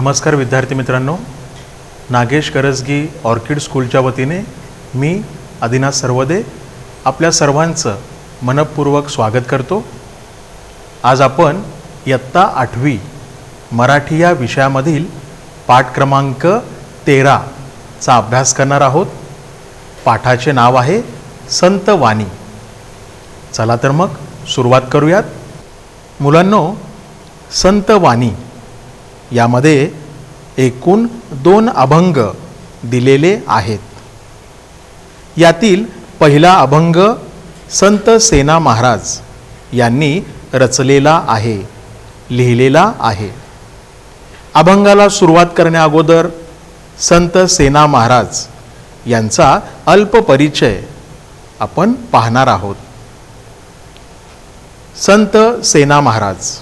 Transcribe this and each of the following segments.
नमस्कार विद्यार्थी मित्रांनो, नागेश करजगी ऑर्किड स्कूलच्या वतीने मी आदिनाथ सर्वदे आपल्या सर्वांचं मनपूर्वक स्वागत करतो। आज आपण इयत्ता 8वी मराठी या विषयामधील पाठ क्रमांक 13 चा अभ्यास करणार आहोत। पाठाचे नाव आहे संत वाणी। चला तर मग सुरुवात करूयात। मुलांनो, संत वाणी यामध्ये एकूण 2 अभंग दिलेले आहेत। यातील पहिला अभंग संत सेना महाराज यांनी रचलेला आहे, लिहिलेला आहे। अभंगाला सुरुवात करण्या अगोदर संत सेना महाराज यांचा अल्प परिचय आपण पाहणार आहोत। संत सेना महाराज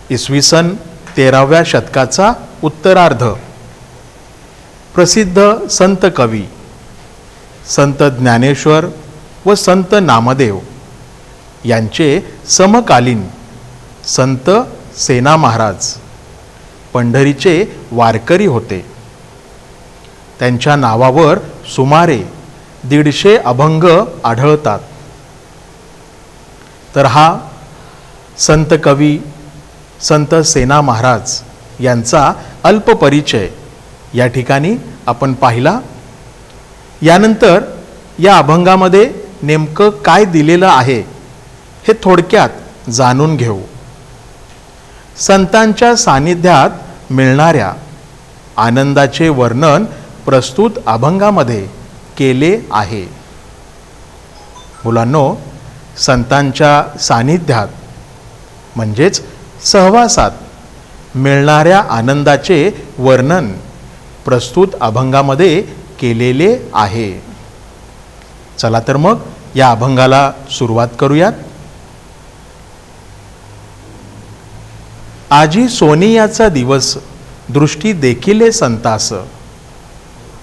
इसवी सन 13व्या शतकाचा उत्तरार्ध, प्रसिद्ध संत कवी संत ज्ञानेश्वर व संत नामदेव यांचे समकालीन संत सेना महाराज पंढरीचे वारकरी होते। त्यांच्या नावावर सुमारे 150 अभंग आढळतात। तर हा संत कवी संत सेना महाराज यांचा अल्प परिचय या ठिकाणी आपण पाहिला। यानंतर या अभंगामध्ये नेमकं काय दिलेलं आहे हे थोडक्यात जाणून घेऊ। संतांच्या सानिध्यात मिळणाऱ्या आनंदाचे वर्णन प्रस्तुत अभंगामध्ये केले आहे। मुलांनो, संतांच्या सानिध्यात म्हणजेच सहवासात मिळणाऱ्या आनंदाचे वर्णन प्रस्तुत अभंगामध्ये केलेले आहे। चला तर मग या अभंगाला सुरुवात करूयात। आजी सोनियाचा दिवस दृष्टी देखिले संतास।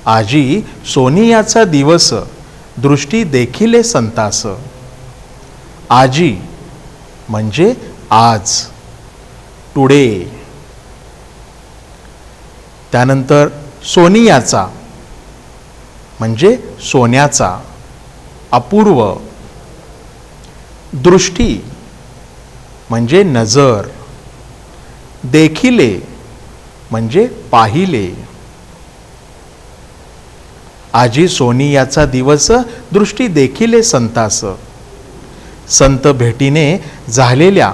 आजी सोनियाचा दिवस दृष्टी देखिले संतास। आजी म्हणजे आज, टुडे। त्यानंतर सोनियाचा म्हणजे सोन्याचा, अपूर्व। दृष्टी म्हणजे नजर। देखिले म्हणजे पाहिले। आजी सोनियाचा दिवस दृष्टी देखिले संतास। संत भेटीने झालेल्या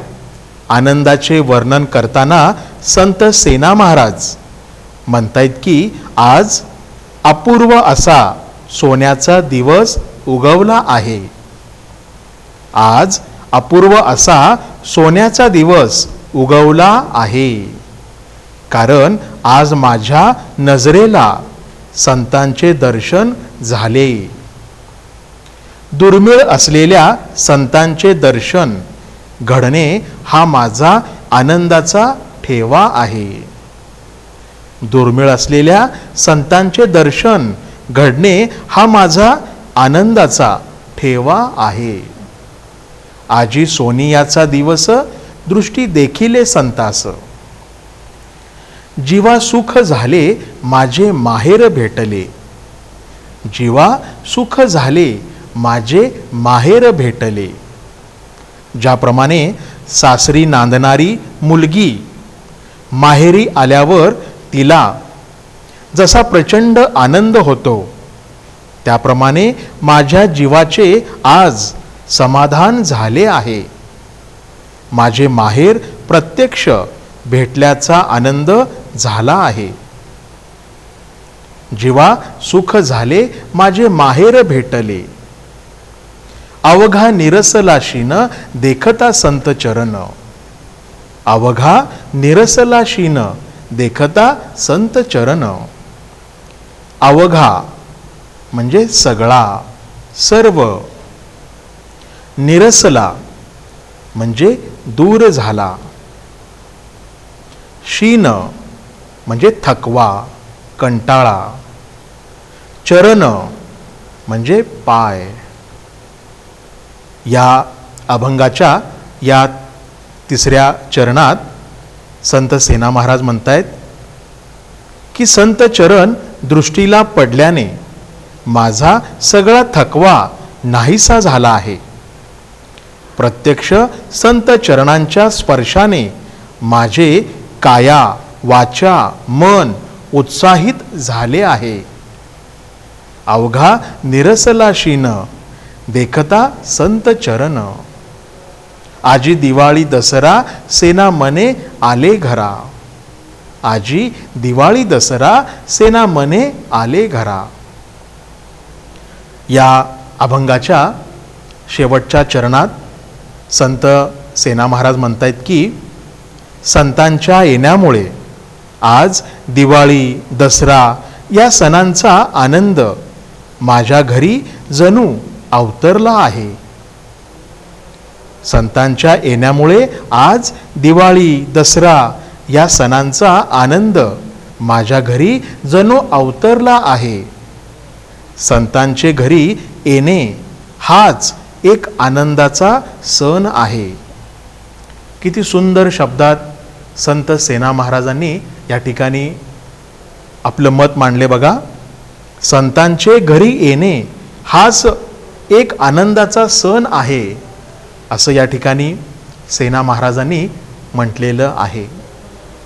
आनंदाचे वर्णन करताना संत सेना महाराज म्हणतायत की आज अपूर्व असा सोन्याचा दिवस उगवला आहे। आज अपूर्व असा सोन्याचा दिवस उगवला आहे, कारण आज माझ्या नजरेला संतांचे दर्शन झाले। दुर्मिळ असलेल्या संतांचे दर्शन घडणे हा माझा आनंदाचा ठेवा आहे। दुर्मिळ असलेल्या संतांचे दर्शन घडणे हा माझा आनंदाचा ठेवा आहे। आजी सोनियाचा दिवस दृष्टी देखिले संतास। जीवा सुख झाले माझे माहेर भेटले। जीवा सुख झाले माझे माहेर भेटले। ज्याप्रमाणे सासरी नांदणारी मुलगी माहेरी आल्यावर तिला जसा प्रचंड आनंद होतो, त्याप्रमाणे माझ्या जीवाचे आज समाधान झाले आहे। माझे माहेर प्रत्यक्ष भेटल्याचा आनंद झाला आहे। जीवा सुख झाले माझे माहेर भेटले। अवघा निरसलाशीन देखता संत चरण। अवघा निरसलाशीन देखता संत चरण। अवघा म्हणजे सगळा, सर्व। निरसला म्हणजे दूर झाला। शीन म्हणजे थकवा, कंटाळा। चरण म्हणजे पाय। या अभंगाच्या या 3ऱ्या चरणात संत सेना महाराज म्हणतायत की संत चरण दृष्टीला पडल्याने माझा सगळा थकवा नाहीसा झाला आहे. प्रत्यक्ष संत चरणांच्या स्पर्शाने माझे काया वाचा मन उत्साहित झाले आहे. अवघा निरसला शीन देखता संत चरण. आजी दिवाळी दसरा सेना मने आले घरा. आजी दिवाळी दसरा सेना मने आले घरा. या अभंगाच्या शेवटच्या चरणात संत सेना महाराज म्हणतायत की संतांच्या येण्यामुळे आज दिवाळी दसरा या सणांचा आनंद माझ्या घरी जणू अवतरला आहे. संतांच्या येण्यामुळे आज दिवाळी दसरा या सणांचा आनंद माझ्या घरी जणू अवतरला आहे. संतांचे घरी येणे हाच एक आनंदाचा सण आहे. किती सुंदर शब्दात संत सेना महाराजांनी या ठिकाणी आपलं मत मांडले बघा. संतांचे घरी येणे हाच एक आनंदाचा सण आहे असं या ठिकाणी सेना महाराजांनी म्हटलेलं आहे.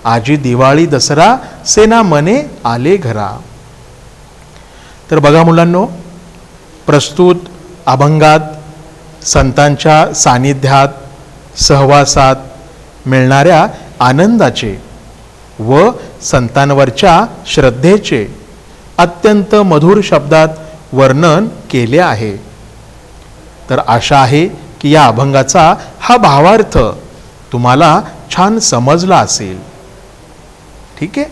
आजी दिवाळी दसरा सेना मने आले घरा. तर बघा मुलांनो, प्रस्तुत अभंगात संतांच्या सानिध्यात सहवासात मिळणाऱ्या आनंदाचे व संतांवरच्या श्रद्धेचे अत्यंत मधुर शब्दात वर्णन केले आहे. तर आशा आहे की या अभंगाचा हा भावार्थ तुम्हाला छान समजला असेल. ठीक आहे,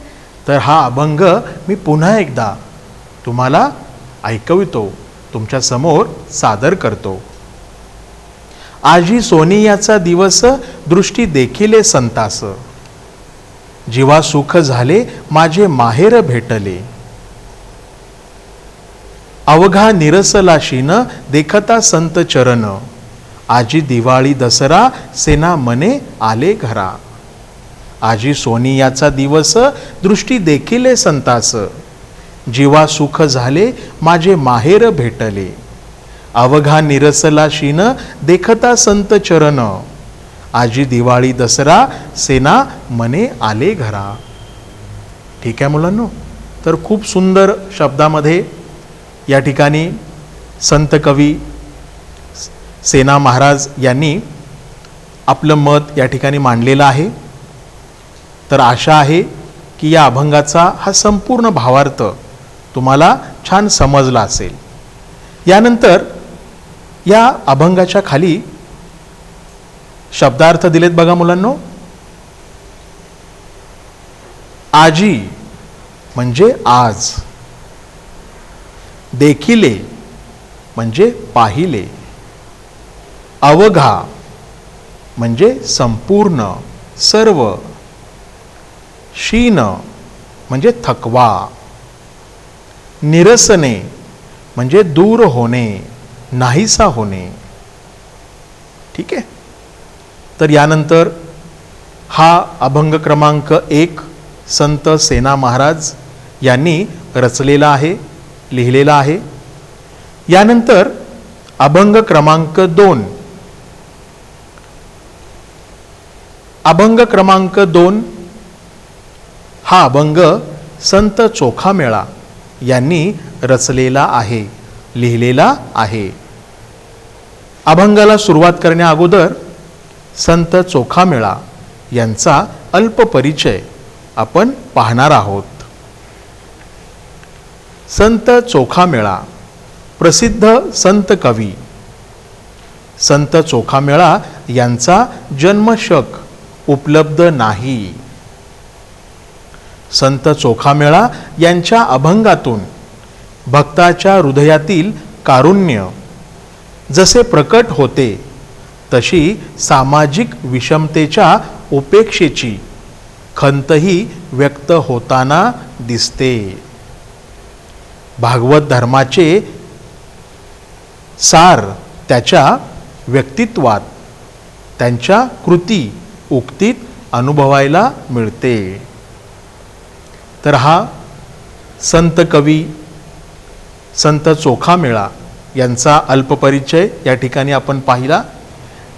तर हा अभंग मी पुन्हा एकदा तुम्हाला ऐकवितो, तुमच्या समोर सादर करतो. आजी सोनियाचा दिवस दृष्टी देखिले संतास. जीवा सुख झाले माझे माहेर भेटले. अवघा निरसला शीन देखता संत चरण. आजी दिवाळी दसरा सेना मने आले घरा. आजी सोनियाचा दिवस दृष्टी देखिले संतास. जीवा सुख झाले माझे माहेर भेटले. अवघा निरसला शीन देखता संत चरण. आजी दिवाळी दसरा सेना मने आले घरा. ठीक आहे मुलांनो, तर खूप सुंदर शब्दामध्ये या ठिकाणी संत कवी सेना महाराज यांनी आपलं मत या ठिकाणी मांडलेलं आहे. तर आशा आहे की या अभंगाचा हा संपूर्ण भावार्थ तुम्हाला छान समजला असेल. यानंतर या अभंगाच्या खाली शब्दार्थ दिलेत बघा मुलांनो. आजी म्हणजे आज, देखिले म्हणजे पाहिले, अवघा म्हणजे संपूर्ण सर्व, शीन म्हणजे थकवा, निरसने म्हणजे दूर होणे, नाहीसा होणे. ठीक आहे, तर यानंतर हा अभंग क्रमांक 1 संत सेना महाराज यांनी रचलेला आहे, लिहिलेला आहे. यानंतर अभंग क्रमांक 2, अभंग क्रमांक 2 हा अभंग संत चोखामेळा यांनी रचलेला आहे, लिहिलेला आहे. अभंगाला सुरुवात करण्या अगोदर संत चोखामेळा यांचा अल्प परिचय आपण पाहणार आहोत. संत चोखामेळा प्रसिद्ध संत कवी. संत चोखामेळा यांचा जन्मशक उपलब्ध नाही. संत चोखामेळा यांच्या अभंगातून भक्ताच्या हृदयातील कारुण्य जसे प्रकट होते तशी सामाजिक विषमतेच्या उपेक्षेची खंतही व्यक्त होताना दिसते. भागवत धर्माचे सार त्याच्या व्यक्तित्वात, त्यांच्या कृती उक्तीत अनुभवायला मिळते. तर हा संत कवी संत चोखामेळा यांचा अल्पपरिचय या ठिकाणी आपण पाहिला.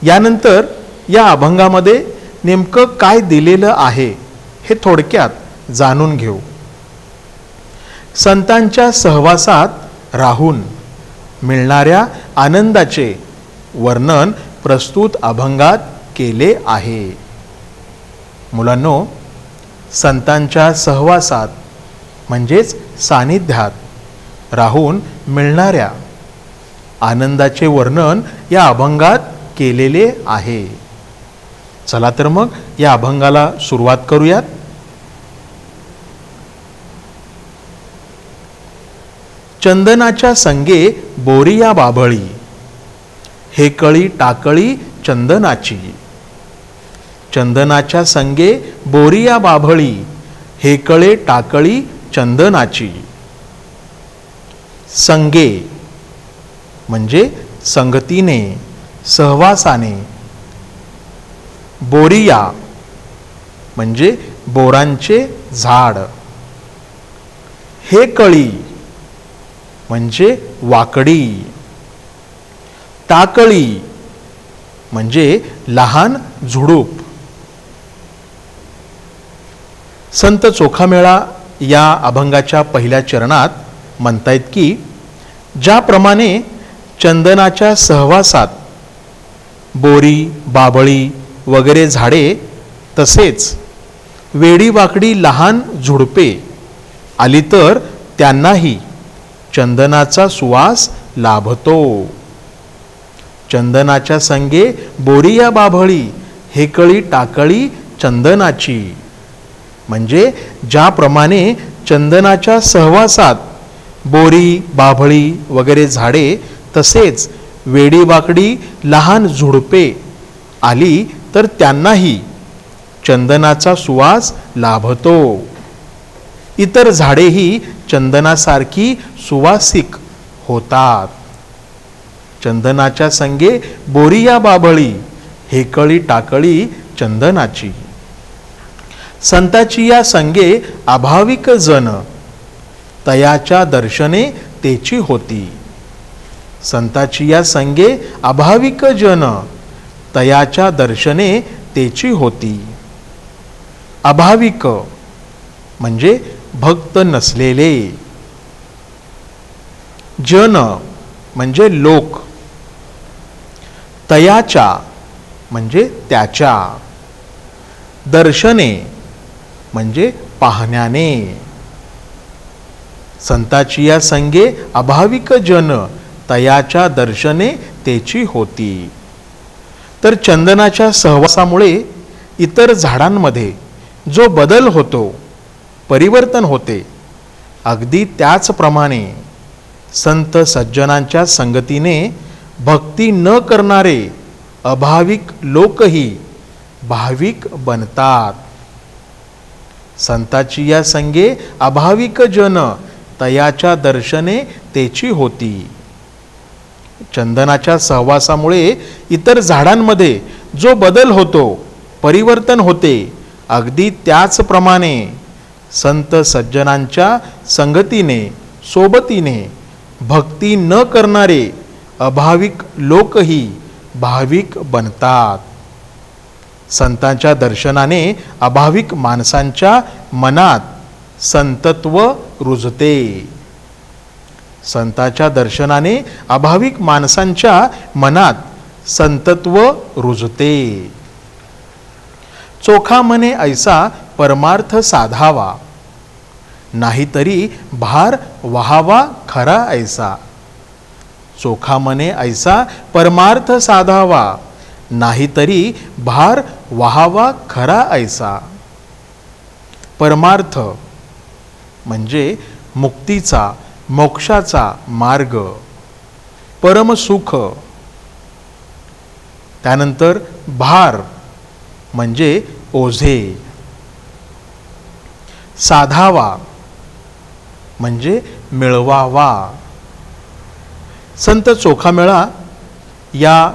यानंतर या अभंगामध्ये नेमकं काय दिलेलं आहे हे थोडक्यात जाणून घेऊ. संतांच्या सहवासात राहून मिळणाऱ्या आनंदाचे वर्णन प्रस्तुत अभंगात केले आहे. मुलांनो, संतांच्या सहवासात म्हणजेच सानिध्यात राहून मिळणाऱ्या आनंदाचे वर्णन या अभंगात केलेले आहे. चला तर मग या अभंगाला सुरुवात करूयात. चंदनाच्या संगे बोरिया बाभळी, हे कळी टाकळी चंदनाची. चंदनाच्या संगे बोरिया बाभळी, हे कळे टाकळी चंदनाची. संगे म्हणजे संगतीने, सहवासाने. बोरिया म्हणजे बोरांचे झाड. हे कळी म्हणजे वाकडी. टाकळी म्हणजे लहान झुडूप. संत चोखामेळा या अभंगाच्या पहिल्या चरणात म्हणतायत की, ज्याप्रमाणे चंदनाच्या सहवासात बोरी, बाभळी वगैरे झाडे, तसेच वेडीवाकडी लहान झुडपे आली तर त्यांनाही चंदनाचा सुवास लाभतो. चंदनाच्या संगे बोरिया बाभळी, हे कळी टाकळी चंदनाची. म्हणजे ज्याप्रमाणे चंदनाच्या सहवासात बोरी, बाभळी वगैरे झाडे, तसेच वेडीवाकडी लहान झुडपे आली तर त्यांनाही चंदनाचा सुवास लाभतो. इतर झाडेही चंदनासारखी सुवासिक होतात. चंदनाच्या संगे बोरिया बाभळी, हे कळी टाकळी चंदनाची. संताची या संगे अभाविक जन, तयाच्या दर्शने तेची होती. संताची या संगे अभाविक जन, तयाच्या दर्शने तेची होती. अभाविक म्हणजे भक्त नसलेले. जन म्हणजे लोक. तयाच्या म्हणजे त्याच्या. दर्शने म्हणजे पाहण्याने. संताची या संगे अभाविक जन, तयाच्या दर्शने तेची होती. तर चंदनाच्या सहवासामुळे इतर झाडांमध्ये जो बदल होतो, परिवर्तन होते, अगदी त्याचप्रमाणे संत सज्जनांच्या संगतीने भक्ती न करणारे अभाविक लोकही भाविक बनतात. संताची या संगे अभाविक जन, तयाच्या दर्शने तेची होती. चंदनाच्या सहवासामुळे इतर झाडांमध्ये जो बदल होतो, परिवर्तन होते, अगदी त्याचप्रमाणे संत सज्जनांच्या संगतीने, सोबतीने भक्ती न करणारे अभाविक लोकही भाविक बनतात. संतांच्या दर्शनाने अभाविक माणसांच्या मनात संतत्व रुजते. संतांच्या दर्शनाने अभाविक माणसांच्या मनात संतत्व रुजते. चोखा मने ऐसा परमार्थ साधावा, नाहीतरी भार वहावा खरा ऐसा. चोखा मने ऐसा परमार्थ साधावा, नाहीतरी भार वहावा खरा ऐसा. परमार्थ म्हणजे मुक्तीचा, मोक्षाचा मार्ग, परमसुख. त्यानंतर भार म्हणजे ओझे. साधावा म्हणजे मिळवावा. संत चोखामेळा या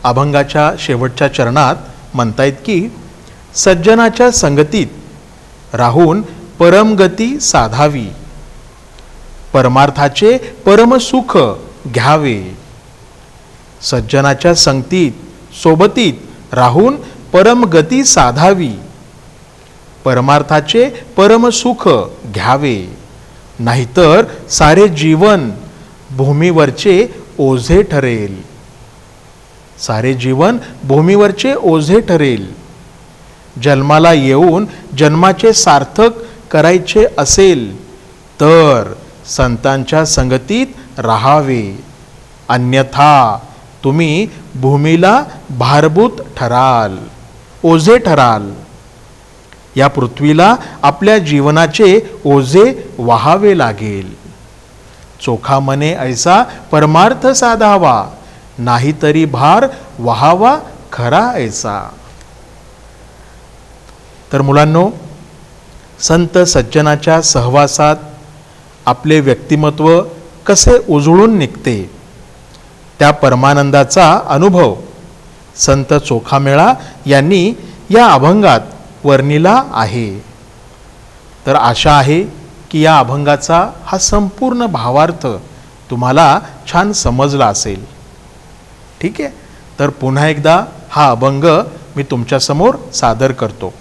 अभंगाच्या शेवटच्या चरणात म्हणतायत की, सज्जनाच्या संगतीत राहून परमगती साधावी, परमार्थाचे परमसुख घ्यावे. सज्जनाच्या संगतीत सोबतीत राहून परमगती साधावी. परमार्थाचे परमसुख घ्यावे, नाहीतर सारे जीवन भूमीवरचे ओझे ठरेल. सारे जीवन भूमीवरचे ओझे ठरेल. जन्माला येऊन जन्माचे सार्थक करायचे असेल तर संतांच्या संगतीत राहावे, अन्यथा तुम्ही भूमीला भारभूत ठराल, ओझे ठराल. या पृथ्वीला आपल्या जीवनाचे ओझे वाहावे लागेल. चोखा मने ऐसा परमार्थ साधावा, नाहीतरी भार वाहावा खरा ऐसा. तर मुलांनो, संत सज्जनाच्या सहवासात आपले व्यक्तिमत्व कसे उजळून निघते त्या परमानंदाचा अनुभव संत चोखामेळा यांनी या अभंगात वर्णिला आहे. तर आशा आहे की या अभंगाचा हा संपूर्ण भावार्थ तुम्हाला छान समजला असेल. ठीक आहे, तर पुन्हा एकदा हा अभंग मी तुमच्यासमोर सादर करतो.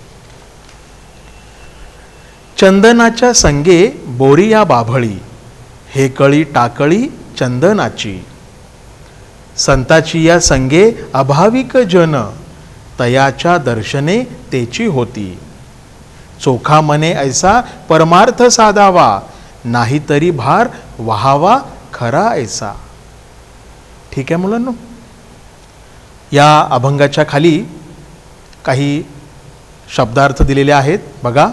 चंदनाच्या संगे बोरिया बाभळी, हे कळी टाकळी चंदनाची. संताची या संगे अभाविक जन, तयाच्या दर्शने तेची होती. चोखा मने ऐसा परमार्थ साधावा, नाहीतरी भार वाहावा खरा ऐसा. ठीक आहे मुलांनो, या अभंगाच्या खाली काही शब्दार्थ दिलेले आहेत बघा.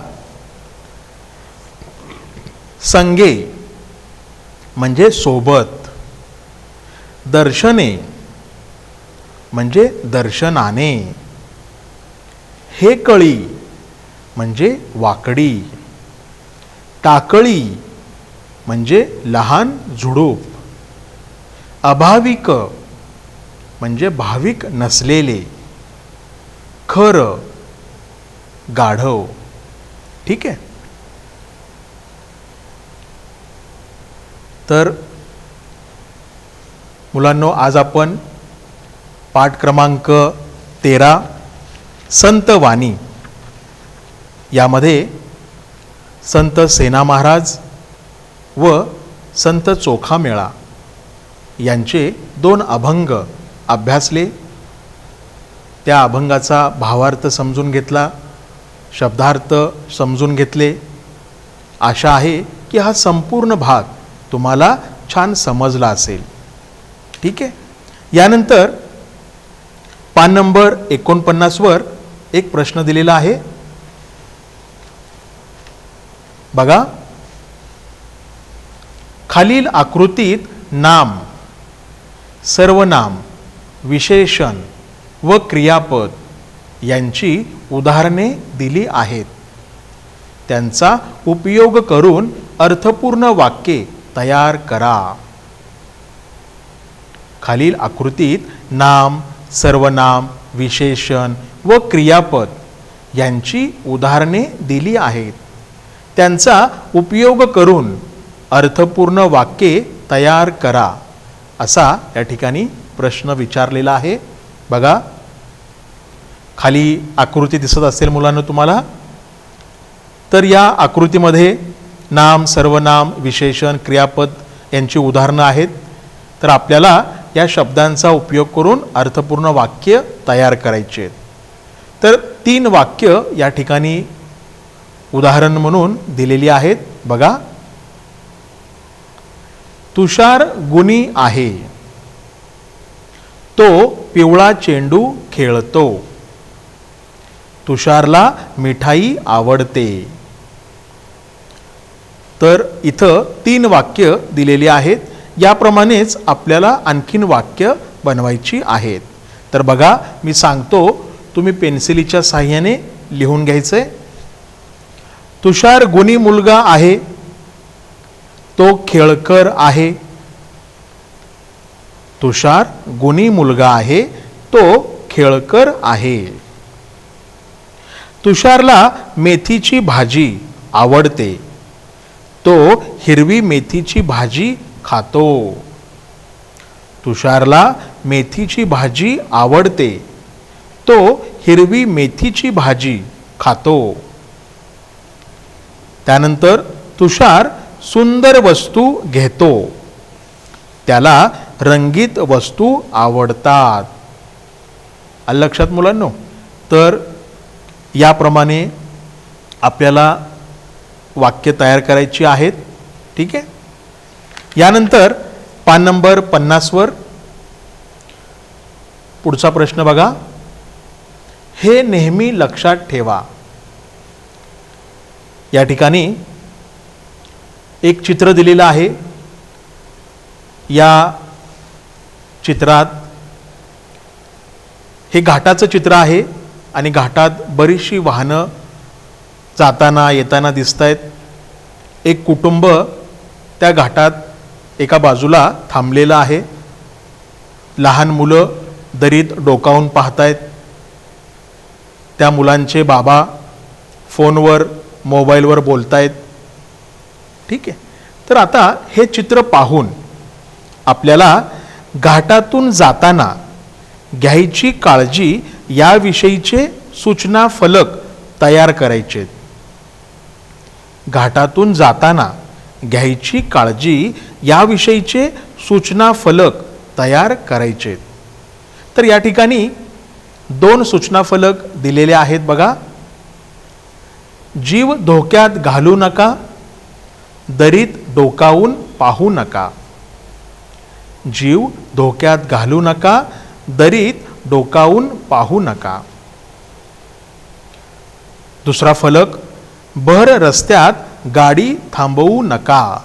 संगे म्हणजे सोबत, दर्शने म्हणजे दर्शनाने, हे कळी म्हणजे वाकडी, टाकळी म्हणजे लहान झुडूप, अभाविक म्हणजे भाविक नसलेले, खर गाढव. ठीक आहे, तर मुलांनो, आज आपण पाठ क्रमांक 13 संत वाणी यामध्ये संत सेना महाराज व संत चोखामेळा यांचे 2 अभंग अभ्यासले. त्या अभंगाचा भावार्थ समजून घेतला, शब्दार्थ समजून घेतले. आशा आहे की हा संपूर्ण भाग तुम्हाला छान समजला असेल. ठीक आहे, यानंतर पान नंबर 49 वर एक प्रश्न दिलेला आहे बघा. खालील आकृतीत नाम, सर्वनाम, विशेषण व क्रियापद यांची उदाहरणे दिली आहेत. त्यांचा उपयोग करून अर्थपूर्ण वाक्ये तयार करा. खालील आकृतीत नाम, सर्वनाम, विशेषण व क्रियापद यांची उदाहरणे दिली आहेत. त्यांचा उपयोग करून अर्थपूर्ण वाक्ये तयार करा, असा या ठिकाणी प्रश्न विचारलेला आहे बघा. खाली आकृती दिसत असेल मुलांना तुम्हाला. तर या आकृतीमध्ये नाम, सर्वनाम, विशेषण, क्रियापद यांची उदाहरणं आहेत. तर आपल्याला या शब्दांचा उपयोग करून अर्थपूर्ण वाक्य तयार करायचे आहेत. तर 3 वाक्य या ठिकाणी उदाहरण म्हणून दिलेली आहेत बघा. तुषार गुणी आहे, तो पिवळा चेंडू खेळतो. तुषारला मिठाई आवडते. तर इथं 3 वाक्य दिलेली आहेत. याप्रमाणेच आपल्याला आणखीन वाक्य बनवायची आहेत. तर बघा, मी सांगतो, तुम्ही पेन्सिलीच्या साहाय्याने लिहून घ्यायचंय. तुषार गुणी मुलगा आहे, तो खेळकर आहे. तुषार गुणी मुलगा आहे, तो खेळकर आहे. तुषारला मेथीची भाजी आवडते, तो हिरवी मेथीची भाजी खातो. तुषारला मेथीची भाजी आवडते. तो हिरवी मेथीची भाजी खातो. त्यानंतर तुषार सुंदर वस्तू घेतो. त्याला रंगीत वस्तू आवडतात. आलं लक्षात मुलांनो? तर याप्रमाणे आपल्याला वाक्य तयार करायची आहेत. ठीक आहे. यानंतर पान नंबर 50 वर पुढचा प्रश्न बघा. हे नेहमी लक्षात ठेवा. या ठिकाणी एक चित्र दिलेलं आहे. या चित्रात हे घाटाचं चित्र आहे आणि घाटात बरीचशी वाहनं जाताना येताना दिसत आहेत. एक कुटुंब त्या घाटात एका बाजूला थांबलेलं आहे. लहान मुलं दरीत डोकावून पाहतायत. त्या मुलांचे बाबा फोनवर मोबाईलवर बोलतायत. ठीक आहे. तर आता हे चित्र पाहून आपल्याला घाटातून जाताना घ्यायची काळजी याविषयीचे सूचना फलक तयार करायचे. घाटातून जाताना घ्यायची काळजी याविषयीचे सूचना फलक तयार करायचे. तर या ठिकाणी 2 सूचना फलक दिलेले आहेत बघा. जीव धोक्यात घालू नका. दरीत डोकावून पाहू नका. जीव धोक्यात घालू नका. दरीत डोकावून पाहू नका. दुसरा फलक, भर रस्त्यात गाडी थांबवू नका.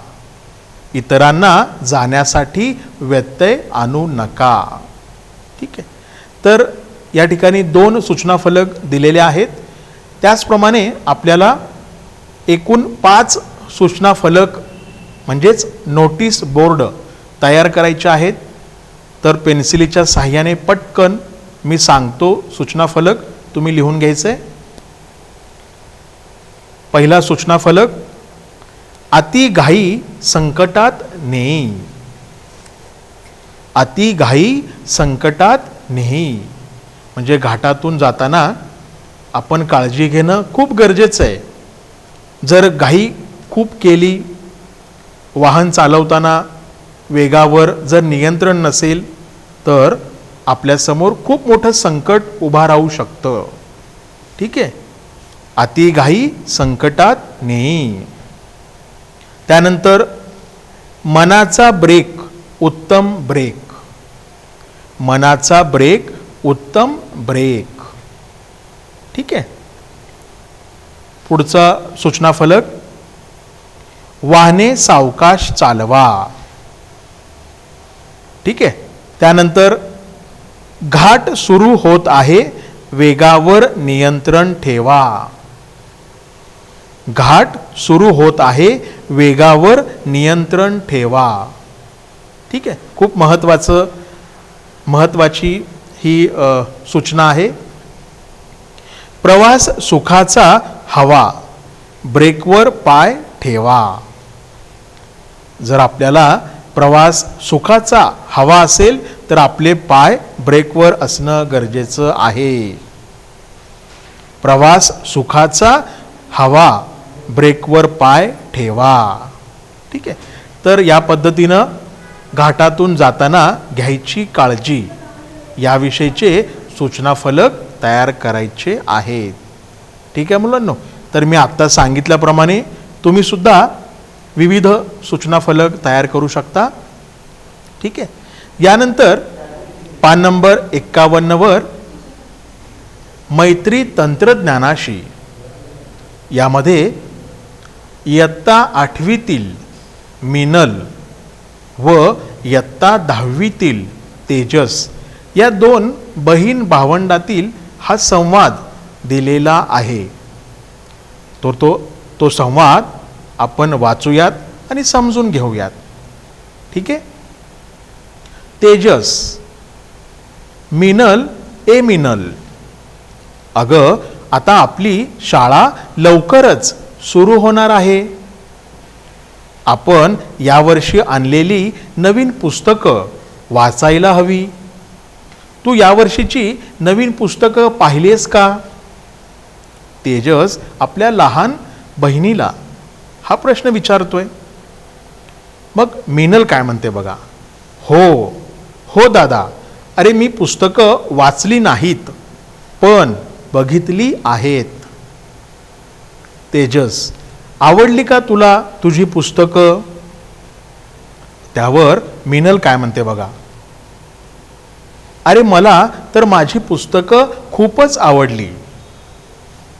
इतरांना जाण्यासाठी व्यत्यय आणू नका. ठीक आहे. तर या ठिकाणी 2 सूचना फलक दिलेले आहेत. त्याचप्रमाणे आपल्याला एकूण 5 सूचना फलक म्हणजेच नोटीस बोर्ड तयार करायचे आहेत. तर पेन्सिलीच्या साहाय्याने पटकन मी सांगतो सूचना फलक, तुम्ही लिहून घ्यायचे. पहिला सूचना फलक, अति घाई संकटात नेई. अति घाई संकटात नेई म्हणजे घाटातून जाताना आपण काळजी घेणं खूप गरजेचं आहे. जर घाई खूप केली, वाहन चालवताना वेगावर जर नियंत्रण नसेल तर आपल्यासमोर खूप मोठं संकट उभा राहू शकतं. ठीक आहे. अति घाई संकटात नेई. त्यानंतर मनाचा ब्रेक उत्तम ब्रेक. मनाचा ब्रेक उत्तम ब्रेक. ठीक आहे. पुढचा सूचना फलक, वाहने सावकाश चालवा. ठीक आहे. त्यानंतर घाट सुरू होत आहे, वेगावर नियंत्रण ठेवा. घाट सुरू होत आहे, वेगावर नियंत्रण ठेवा. ठीक आहे. खूप महत्वाची ही सूचना आहे. प्रवास सुखाचा हवा, ब्रेकवर पाय ठेवा. जर आपल्याला प्रवास सुखाचा हवा असेल तर आपले पाय ब्रेकवर असणं गरजेचं आहे. प्रवास सुखाचा हवा, ब्रेकवर पाय ठेवा. ठीक आहे. तर या पद्धतीनं घाटातून जाताना घ्यायची काळजी याविषयीचे सूचना फलक तयार करायचे आहेत. ठीक आहे मुलांनो? तर मी आत्ता सांगितल्याप्रमाणे तुम्ही सुद्धा विविध सूचना फलक तयार करू शकता. ठीक आहे. यानंतर पान नंबर 51 वर मैत्री तंत्रज्ञानाशी, यामध्ये इयत्ता 8वीतील मिनल व इयत्ता 10वीतील तेजस या 2 बहीण भावंडातील हा संवाद दिलेला आहे. तो संवाद आपण वाचूयात आणि समजून घेऊयात. ठीक आहे. तेजस, मिनल, ए मिनल, अगं आता आपली शाळा लवकरच सुरू होणार आहे. आपण यावर्षी आणलेली नवीन पुस्तकं वाचायला हवी. तू यावर्षीची नवीन पुस्तकं पाहिलीस का? तेजस आपल्या लहान बहिणीला हा प्रश्न विचारतोय. मग मीनल काय म्हणते बघा. हो दादा, अरे मी पुस्तकं वाचली नाहीत, पण बघितली आहेत. तेजस, आवडली का तुला तुझी पुस्तकं? त्यावर मीनल काय म्हणते बघा. अरे मला तर माझी पुस्तकं खूपच आवडली.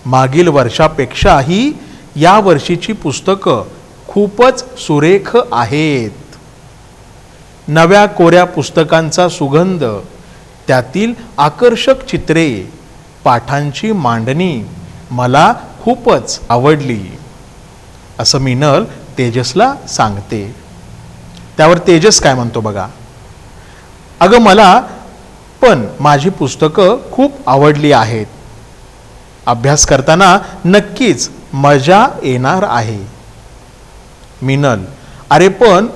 मागील वर्षापेक्षाही या वर्षीची पुस्तकं खूपच सुरेख आहेत. नव्या कोऱ्या पुस्तकांचा सुगंध, त्यातील आकर्षक चित्रे, पाठांची मांडणी मला खूपच आवडली, असं मीनल तेजसला सांगते. त्यावर तेजस काय म्हणतो बघा. अगं मला पण माझी पुस्तकं खूप आवडली आहेत. अभ्यास करताना नक्कीच मजा येणार आहे. मीनल, अरे पण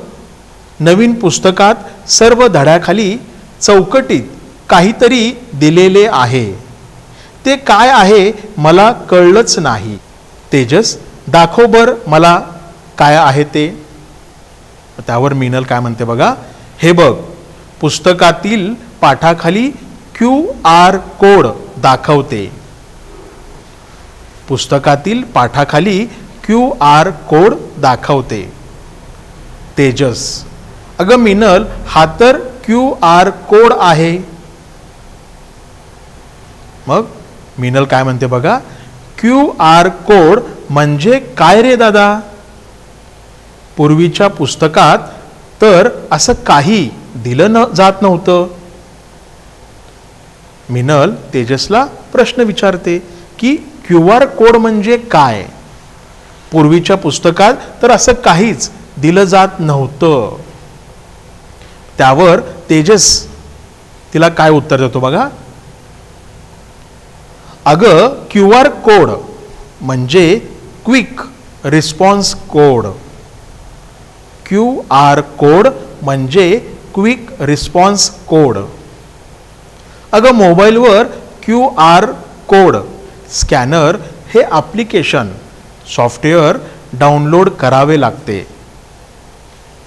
नवीन पुस्तकात सर्व धड्याखाली चौकटीत काहीतरी दिलेले आहे. ते काय आहे मला कळलंच नाही. तेजस, दाखव बर मला काय आहे ते. त्यावर मीनल काय म्हणते बघा. हे बघ, पुस्तकातील पाठाखाली QR कोड दाखवते. पुस्तकातील पाठाखाली QR कोड दाखवते. तेजस, अगं मीनल, हा तर QR कोड आहे. मग मीनल काय म्हणते बघा. QR कोड म्हणजे काय रे दादा? पूर्वीच्या पुस्तकात तर असं काही दिलं जात नव्हतं. मीनल तेजसला प्रश्न विचारते की QR कोड म्हणजे काय? पूर्वीच्या पुस्तकात तर असं काहीच दिलं जात नव्हतं. त्यावर तेजस तिला काय उत्तर देतो बघा. अगं QR कोड म्हणजे quick response code. QR code म्हणजे क्विक रिस्पॉन्स कोड. अगं मोबाईलवर QR कोड स्कॅनर हे ॲप्लिकेशन सॉफ्टवेअर डाउनलोड करावे लागते.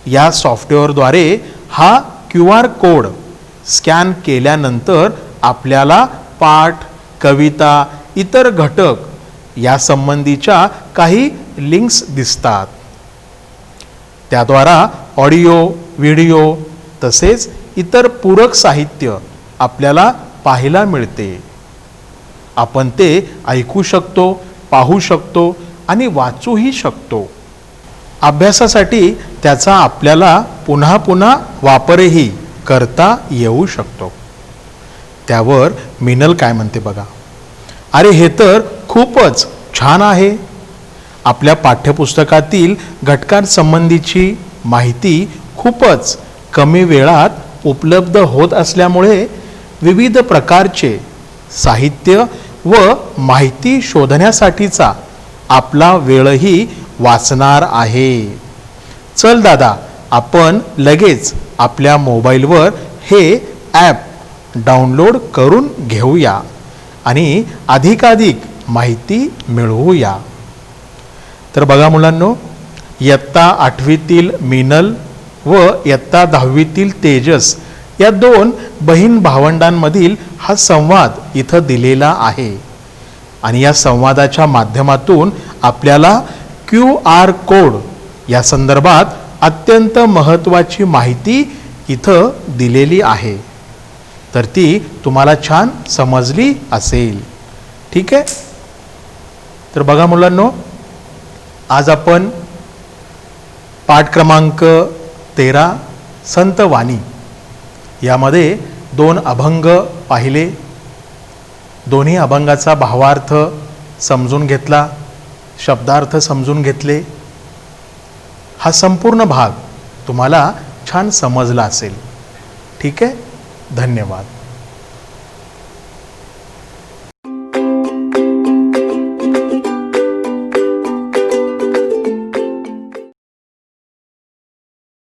या सॉफ्टवेअरद्वारे हा QR कोड स्कॅन केल्यानंतर आपल्याला पाठ, कविता, इतर घटक या संबंधीच्या काही लिंक्स दिसतात. त्याद्वारा ऑडिओ, व्हिडिओ तसेच इतर पूरक साहित्य आपल्याला पाहायला मिळते. आपण ते ऐकू शकतो, पाहू शकतो आणि वाचूही शकतो. अभ्यासासाठी त्याचा आपल्याला पुन्हा पुन्हा वापरही करता येऊ शकतो. त्यावर मीनल काय म्हणते बघा. अरे हे तर खूपच छान आहे. आपल्या पाठ्यपुस्तकातील घटकांसंबंधीची माहिती खूपच कमी वेळात उपलब्ध होत असल्यामुळे विविध प्रकारचे साहित्य व माहिती शोधण्यासाठीचा आपला वेळही वाचणार आहे. चल दादा, आपण लगेच आपल्या मोबाईलवर हे ॲप डाउनलोड करून घेऊया आणि अधिकाधिक माहिती मिळवूया. तर बघा मुलांनो, इयत्ता 8वीतील मीनल व इयत्ता 10वीतील तेजस या दोन बहीण भावंडांमधील हा संवाद इथं दिलेला आहे. आणि या संवादाच्या माध्यमातून आपल्याला QR कोड या संदर्भात अत्यंत महत्त्वाची माहिती इथं दिलेली आहे. तर ती तुम्हाला छान समजली असेल. ठीक आहे. तर बघा मुलांनो, आज आपण पाठ क्रमांक 13 संत वाणी यामध्ये 2 अभंग पाहिले. दोन्ही अभंगाचा भावार्थ समजून घेतला, शब्दार्थ समजून घेतले. हा संपूर्ण भाग तुम्हाला छान समजला असेल. ठीक आहे. धन्यवाद.